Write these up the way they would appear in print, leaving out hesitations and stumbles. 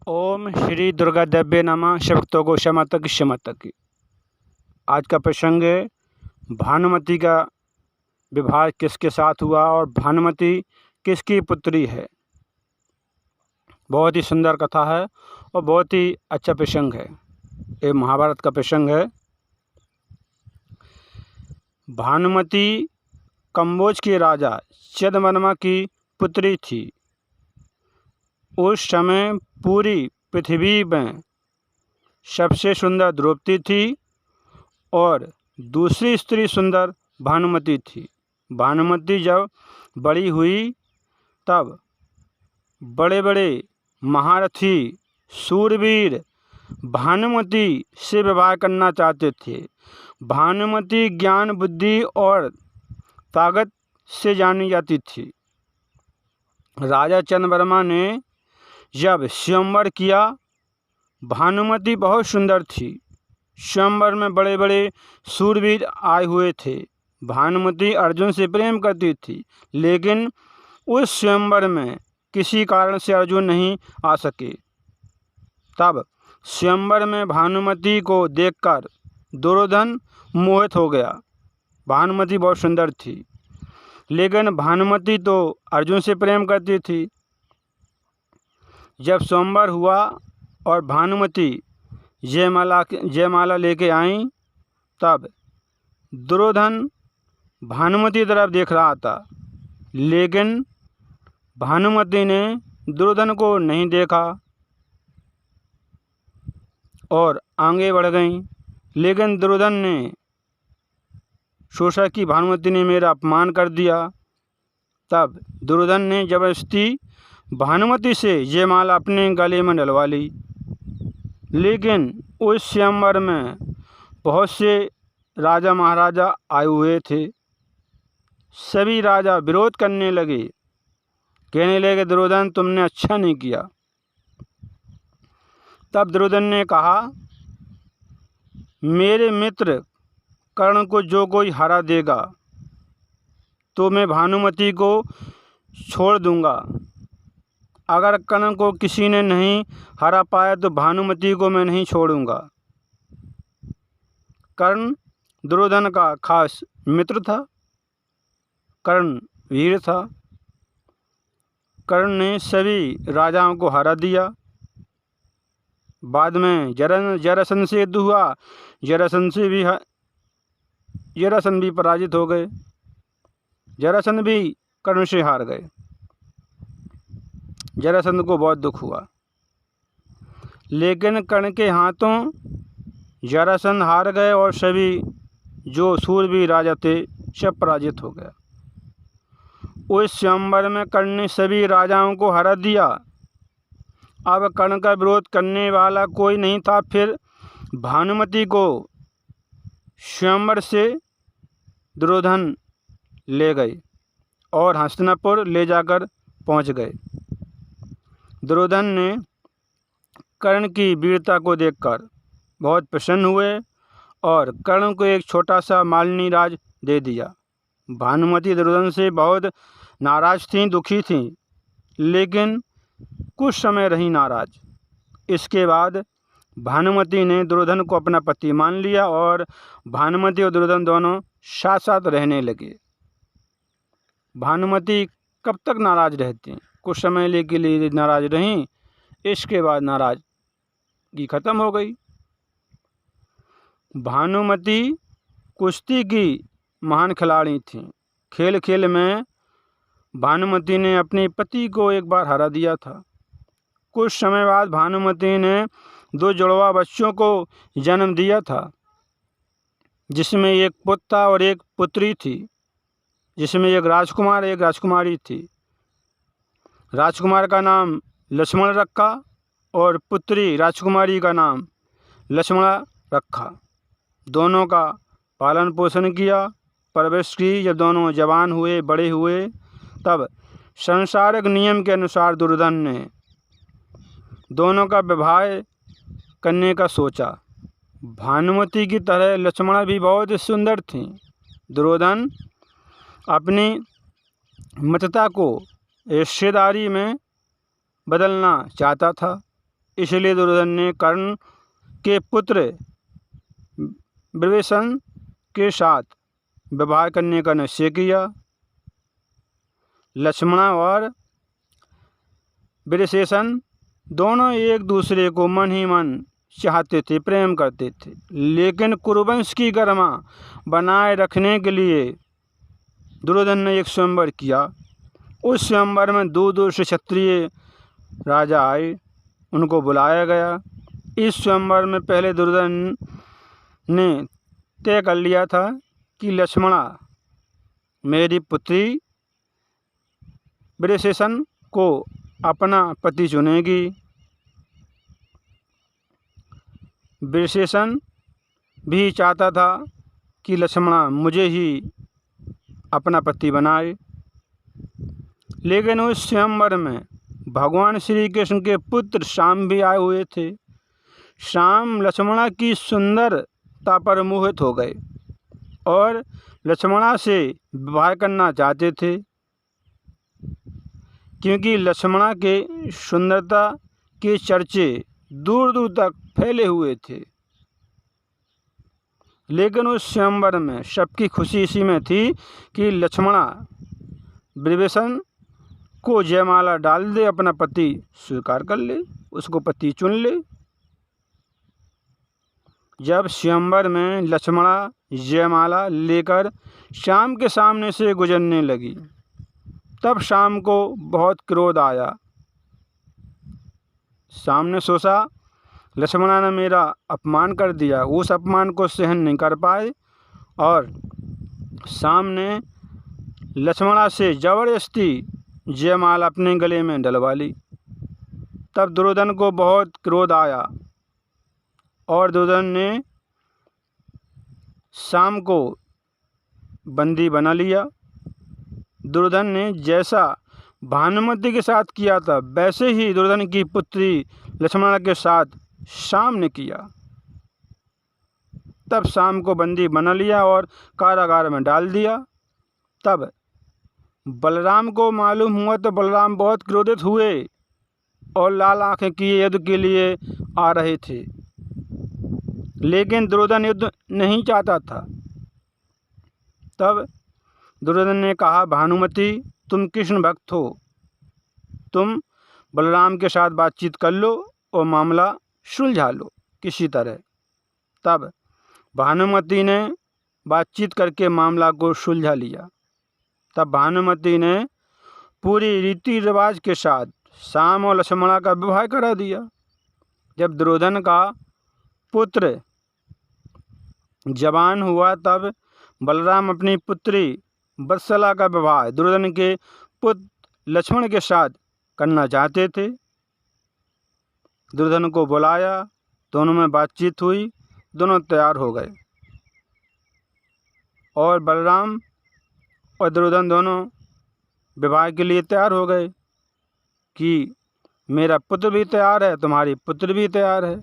ओम श्री दुर्गा देव्य नमः। शक्तो को शमतक शमतक। आज का प्रसंग है भानुमति का विवाह किसके साथ हुआ और भानुमति किसकी पुत्री है। बहुत ही सुंदर कथा है और बहुत ही अच्छा प्रसंग है। ये महाभारत का प्रसंग है। भानुमति कंबोज के राजा चंद्रवर्मा की पुत्री थी। उस समय पूरी पृथ्वी में सबसे सुंदर द्रौपदी थी और दूसरी स्त्री सुंदर भानुमति थी। भानुमति जब बड़ी हुई तब बड़े बड़े महारथी शूरवीर भानुमति से विवाह करना चाहते थे। भानुमति ज्ञान बुद्धि और ताकत से जानी जाती थी। राजा चंद्रवर्मा ने जब स्वयंवर किया, भानुमति बहुत सुंदर थी। स्वयंवर में बड़े बड़े शूरवीर आए हुए थे। भानुमति अर्जुन से प्रेम करती थी, लेकिन उस स्वयंवर में किसी कारण से अर्जुन नहीं आ सके। तब स्वयंवर में भानुमति को देखकर दुर्योधन मोहित हो गया। भानुमति बहुत सुंदर थी, लेकिन भानुमति तो अर्जुन से प्रेम करती थी। जब स्वयंवर हुआ और भानुमति जयमाला लेके आई, तब दुर्योधन भानुमति की तरफ देख रहा था, लेकिन भानुमति ने दुर्योधन को नहीं देखा और आगे बढ़ गई। लेकिन दुर्योधन ने सोचा कि भानुमति ने मेरा अपमान कर दिया। तब दुर्योधन ने जबरदस्ती भानुमति से जयमाला अपने गले में डलवा ली। लेकिन उस स्वयंवर में बहुत से राजा महाराजा आए हुए थे। सभी राजा विरोध करने लगे, कहने लगे दुर्योधन तुमने अच्छा नहीं किया। तब दुर्योधन ने कहा, मेरे मित्र कर्ण को जो कोई हरा देगा तो मैं भानुमति को छोड़ दूंगा। अगर कर्ण को किसी ने नहीं हरा पाया तो भानुमति को मैं नहीं छोड़ूंगा। कर्ण दुर्योधन का खास मित्र था। कर्ण वीर था। कर्ण ने सभी राजाओं को हरा दिया। बाद में जरासंध से युद्ध हुआ। जरासंध भी पराजित हो गए। जरासंध भी कर्ण से हार गए। जरासंध को बहुत दुख हुआ, लेकिन कर्ण के हाथों जरासंध हार गए और सभी जो शूरवीर राजा थे सब पराजित हो गया। उस स्वयंवर में कर्ण ने सभी राजाओं को हरा दिया। अब कर्ण का विरोध करने वाला कोई नहीं था। फिर भानुमति को स्वयंवर से दुर्योधन ले गए और हस्तिनापुर ले जाकर पहुंच गए। दुर्योधन ने कर्ण की वीरता को देखकर बहुत प्रसन्न हुए और कर्ण को एक छोटा सा मालिनी राज दे दिया। भानुमति दुर्योधन से बहुत नाराज थीं, दुखी थीं, लेकिन कुछ समय रही नाराज। इसके बाद भानुमति ने दुर्योधन को अपना पति मान लिया और भानुमति और दुर्योधन दोनों साथ साथ रहने लगे। भानुमति कब तक नाराज रहती? कुछ समय के लिए नाराज रहीं, इसके बाद नाराजगी खत्म हो गई। भानुमति कुश्ती की महान खिलाड़ी थीं। खेल खेल में भानुमति ने अपने पति को एक बार हरा दिया था। कुछ समय बाद भानुमति ने 2 जुड़वा बच्चों को जन्म दिया था, जिसमें एक पुत्र था और एक पुत्री थी, जिसमें एक राजकुमार एक राजकुमारी थी। राजकुमार का नाम लक्ष्मण रखा और पुत्री राजकुमारी का नाम लक्ष्मणा रखा। दोनों का पालन पोषण किया, परवरिश की। जब दोनों जवान हुए, बड़े हुए, तब सांसारिक नियम के अनुसार दुर्योधन ने दोनों का विवाह करने का सोचा। भानुमति की तरह लक्ष्मणा भी बहुत सुंदर थीं। दुर्योधन अपनी मित्रता को हिस्सेदारी में बदलना चाहता था। इसलिए दुर्योधन ने कर्ण के पुत्र विभीषण के साथ विवाह करने का निश्चय किया। लक्ष्मण और विभीषण दोनों एक दूसरे को मन ही मन चाहते थे, प्रेम करते थे, लेकिन कुरुवंश की गरिमा बनाए रखने के लिए दुर्योधन ने एक स्वयंवर किया। उस स्वयंवर में दूर दूर से क्षत्रिय राजा आए, उनको बुलाया गया। इस स्वयंवर में पहले दुर्योधन ने तय कर लिया था कि लक्ष्मणा मेरी पुत्री विभीषण को अपना पति चुनेगी। विभीषण भी चाहता था कि लक्ष्मणा मुझे ही अपना पति बनाए, लेकिन उस स्वयंवर में भगवान श्री कृष्ण के पुत्र श्याम भी आए हुए थे। श्याम लक्ष्मणा की सुंदरता पर मोहित हो गए और लक्ष्मणा से विवाह करना चाहते थे, क्योंकि लक्ष्मणा के सुंदरता के चर्चे दूर दूर तक फैले हुए थे। लेकिन उस स्वयंवर में सबकी खुशी इसी में थी कि लक्ष्मणा विभीषण को जयमाला डाल दे, अपना पति स्वीकार कर ले, उसको पति चुन ले। जब स्वयंवर में लक्ष्मणा जयमाला लेकर श्याम के सामने से गुजरने लगी, तब श्याम को बहुत क्रोध आया। श्याम ने सोचा लक्ष्मणा ने मेरा अपमान कर दिया। उस अपमान को सहन नहीं कर पाए और श्याम ने लक्ष्मणा से जबरदस्ती जयमाला अपने गले में डलवा ली। तब दुर्योधन को बहुत क्रोध आया और दुर्योधन ने श्याम को बंदी बना लिया। दुर्योधन ने जैसा भानुमति के साथ किया था, वैसे ही दुर्योधन की पुत्री लक्ष्मणा के साथ श्याम ने किया। तब श्याम को बंदी बना लिया और कारागार में डाल दिया। तब बलराम को मालूम हुआ तो बलराम बहुत क्रोधित हुए और लाल आंखें किए युद्ध के लिए आ रहे थे, लेकिन दुर्योधन युद्ध नहीं चाहता था। तब दुर्योधन ने कहा, भानुमति तुम कृष्ण भक्त हो, तुम बलराम के साथ बातचीत कर लो और मामला सुलझा लो किसी तरह। तब भानुमति ने बातचीत करके मामला को सुलझा लिया। तब भानुमति ने पूरी रीति रिवाज के साथ श्याम और लक्ष्मणा का विवाह करा दिया। जब दुर्योधन का पुत्र जवान हुआ, तब बलराम अपनी पुत्री वत्सला का विवाह दुर्योधन के पुत्र लक्ष्मण के साथ करना चाहते थे। दुर्योधन को बुलाया, दोनों में बातचीत हुई, दोनों तैयार हो गए और बलराम और दुर्योधन दोनों विवाह के लिए तैयार हो गए कि मेरा पुत्र भी तैयार है, तुम्हारी पुत्र भी तैयार है।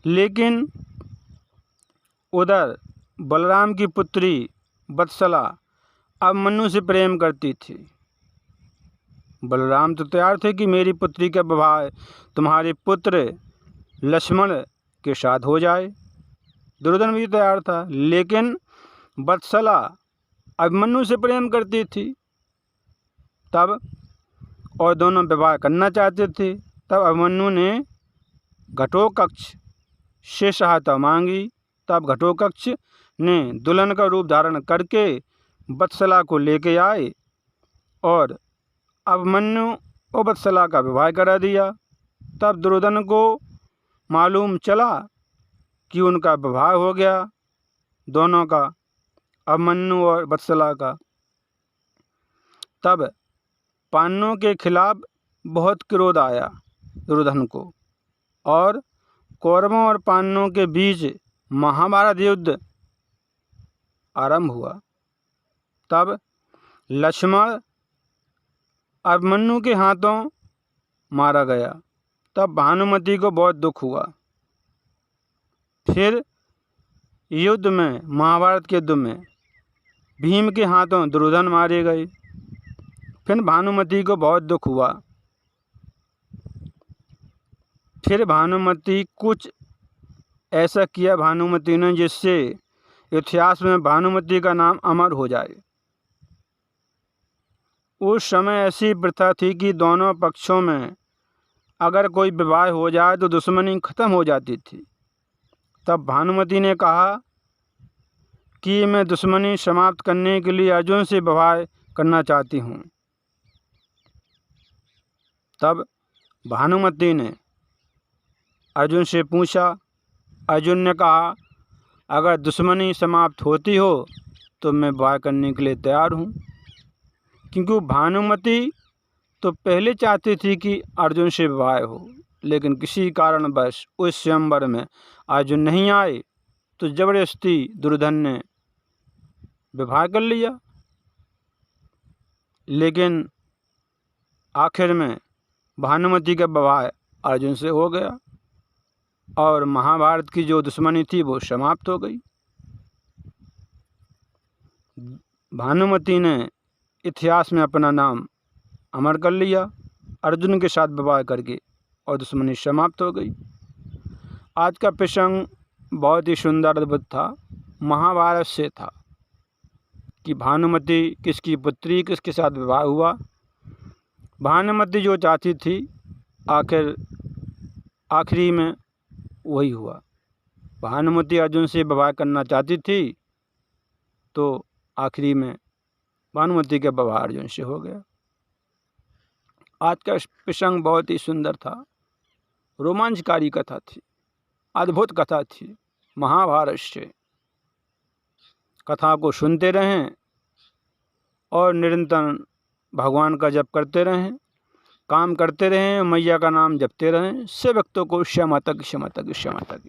लेकिन उधर बलराम की पुत्री वत्सला अभिमन्यु से प्रेम करती थी। बलराम तो तैयार थे कि मेरी पुत्री का विवाह तुम्हारे पुत्र लक्ष्मण के साथ हो जाए। दुर्योधन भी तैयार था, लेकिन वत्सला अभिमन्यु से प्रेम करती थी तब, और दोनों विवाह करना चाहते थे। तब अभिमन्यु ने घटोत्कच से सहायता मांगी। तब घटोत्कच ने दुल्हन का रूप धारण करके वत्सला को लेके आए और अभिमन्यु और वत्सला का विवाह करा दिया। तब दुर्योधन को मालूम चला कि उनका विवाह हो गया, दोनों का, अभिमन्यु और वत्सला का। तब पांडवों के खिलाफ बहुत क्रोध आया दुर्योधन को और कौरवों और पांडवों के बीच महाभारत युद्ध आरंभ हुआ। तब लक्ष्मण अभिमन्यु के हाथों मारा गया। तब भानुमति को बहुत दुख हुआ। फिर युद्ध में, महाभारत के युद्ध में भीम के हाथों दुर्योधन मारे गए। फिर भानुमति को बहुत दुख हुआ। फिर भानुमति कुछ ऐसा किया भानुमति ने जिससे इतिहास में भानुमति का नाम अमर हो जाए। उस समय ऐसी प्रथा थी कि दोनों पक्षों में अगर कोई विवाह हो जाए तो दुश्मनी खत्म हो जाती थी। तब भानुमति ने कहा कि मैं दुश्मनी समाप्त करने के लिए अर्जुन से विवाह करना चाहती हूँ। तब भानुमति ने अर्जुन से पूछा। अर्जुन ने कहा, अगर दुश्मनी समाप्त होती हो तो मैं विवाह करने के लिए तैयार हूँ। क्योंकि भानुमति तो पहले चाहती थी कि अर्जुन से विवाह हो, लेकिन किसी कारणवश उस स्वयंवर में अर्जुन नहीं आए तो जबरदस्ती दुर्योधन ने विवाह कर लिया। लेकिन आखिर में भानुमति का विवाह अर्जुन से हो गया और महाभारत की जो दुश्मनी थी वो समाप्त हो गई। भानुमति ने इतिहास में अपना नाम अमर कर लिया अर्जुन के साथ विवाह करके, और दुश्मनी समाप्त हो गई। आज का प्रसंग बहुत ही सुंदर अद्भुत था, महाभारत से था कि भानुमति किसकी पुत्री, किसके साथ विवाह हुआ। भानुमति जो चाहती थी आखिरी में वही हुआ। भानुमति अर्जुन से विवाह करना चाहती थी तो आखिरी में भानुमति का विवाह अर्जुन से हो गया। आज का प्रसंग बहुत ही सुंदर था, रोमांचकारी कथा थी, अद्भुत कथा थी महाभारत से। कथा को सुनते रहें और निरंतर भगवान का जप करते रहें, काम करते रहें, मैया का नाम जपते रहें। सब भक्तों को श्यामा तक।